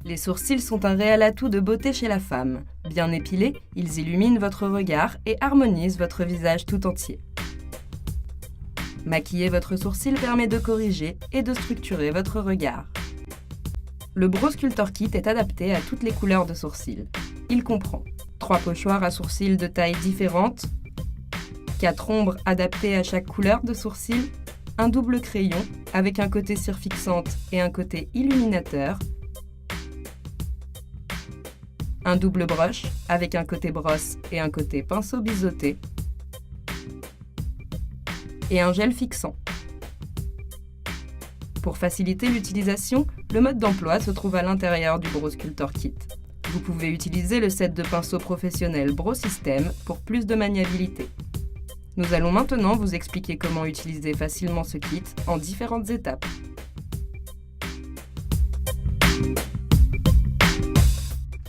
Les sourcils sont un réel atout de beauté chez la femme. Bien épilés, ils illuminent votre regard et harmonisent votre visage tout entier. Maquiller votre sourcil permet de corriger et de structurer votre regard. Le Brow Sculptor Kit est adapté à toutes les couleurs de sourcils. Il comprend 3 pochoirs à sourcils de tailles différentes, 4 ombres adaptées à chaque couleur de sourcil, un double crayon avec un côté cire fixante et un côté illuminateur, un double brush avec un côté brosse et un côté pinceau biseauté, et un gel fixant. Pour faciliter l'utilisation, le mode d'emploi se trouve à l'intérieur du Brow Sculptor Kit. Vous pouvez utiliser le set de pinceaux professionnels Brow System pour plus de maniabilité. Nous allons maintenant vous expliquer comment utiliser facilement ce kit en différentes étapes.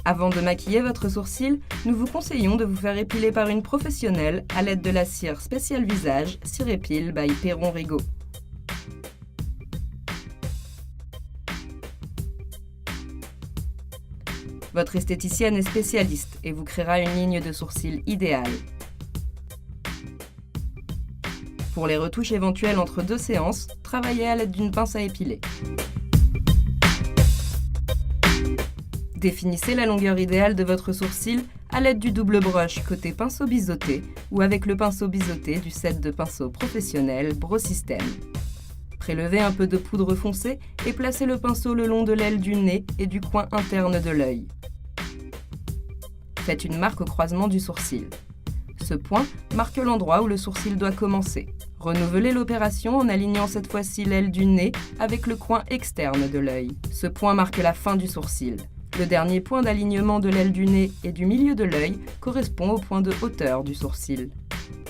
Avant de maquiller votre sourcil, nous vous conseillons de vous faire épiler par une professionnelle à l'aide de la cire spéciale visage Cire Épile by Perron Rigaud. Votre esthéticienne est spécialiste et vous créera une ligne de sourcils idéale. Pour les retouches éventuelles entre 2 séances, travaillez à l'aide d'une pince à épiler. Définissez la longueur idéale de votre sourcil à l'aide du double brush côté pinceau biseauté ou avec le pinceau biseauté du set de pinceaux professionnels Brow System. Prélevez un peu de poudre foncée et placez le pinceau le long de l'aile du nez et du coin interne de l'œil. Faites une marque au croisement du sourcil. Ce point marque l'endroit où le sourcil doit commencer. Renouvelez l'opération en alignant cette fois-ci l'aile du nez avec le coin externe de l'œil. Ce point marque la fin du sourcil. Le dernier point d'alignement de l'aile du nez et du milieu de l'œil correspond au point de hauteur du sourcil.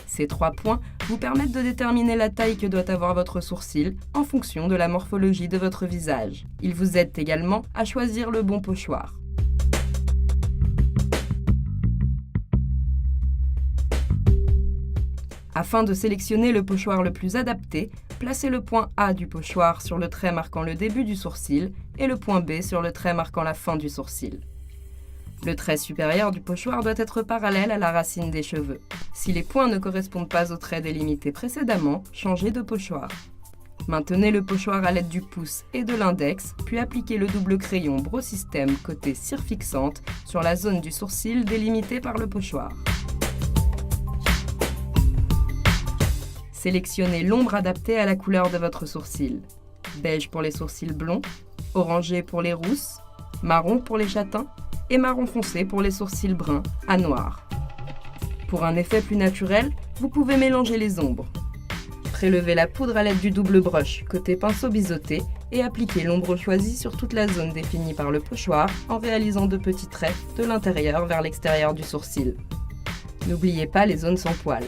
Ces 3 points vous permettent de déterminer la taille que doit avoir votre sourcil en fonction de la morphologie de votre visage. Ils vous aident également à choisir le bon pochoir. Afin de sélectionner le pochoir le plus adapté, placez le point A du pochoir sur le trait marquant le début du sourcil et le point B sur le trait marquant la fin du sourcil. Le trait supérieur du pochoir doit être parallèle à la racine des cheveux. Si les points ne correspondent pas au trait délimité précédemment, changez de pochoir. Maintenez le pochoir à l'aide du pouce et de l'index, puis appliquez le double crayon Brow System côté cire fixante sur la zone du sourcil délimitée par le pochoir. Sélectionnez l'ombre adaptée à la couleur de votre sourcil. Beige pour les sourcils blonds, orangé pour les rousses, marron pour les châtains et marron foncé pour les sourcils bruns à noir. Pour un effet plus naturel, vous pouvez mélanger les ombres. Prélevez la poudre à l'aide du double brush côté pinceau biseauté et appliquez l'ombre choisie sur toute la zone définie par le pochoir en réalisant de petits traits de l'intérieur vers l'extérieur du sourcil. N'oubliez pas les zones sans poils.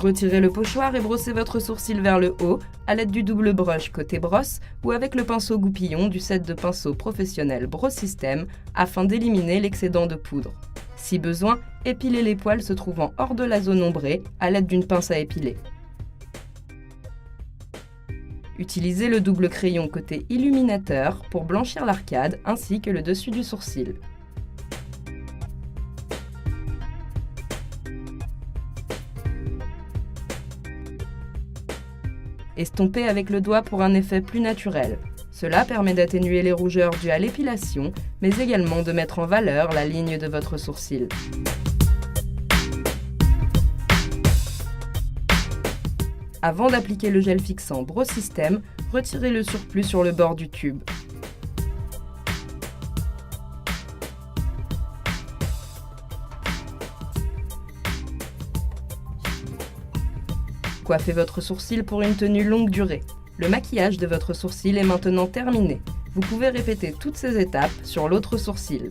Retirez le pochoir et brossez votre sourcil vers le haut à l'aide du double brush côté brosse ou avec le pinceau goupillon du set de pinceaux professionnels Brow System afin d'éliminer l'excédent de poudre. Si besoin, épilez les poils se trouvant hors de la zone ombrée à l'aide d'une pince à épiler. Utilisez le double crayon côté illuminateur pour blanchir l'arcade ainsi que le dessus du sourcil. Estompez avec le doigt pour un effet plus naturel. Cela permet d'atténuer les rougeurs dues à l'épilation, mais également de mettre en valeur la ligne de votre sourcil. Avant d'appliquer le gel fixant Brow System, retirez le surplus sur le bord du tube. Coiffez votre sourcil pour une tenue longue durée. Le maquillage de votre sourcil est maintenant terminé. Vous pouvez répéter toutes ces étapes sur l'autre sourcil.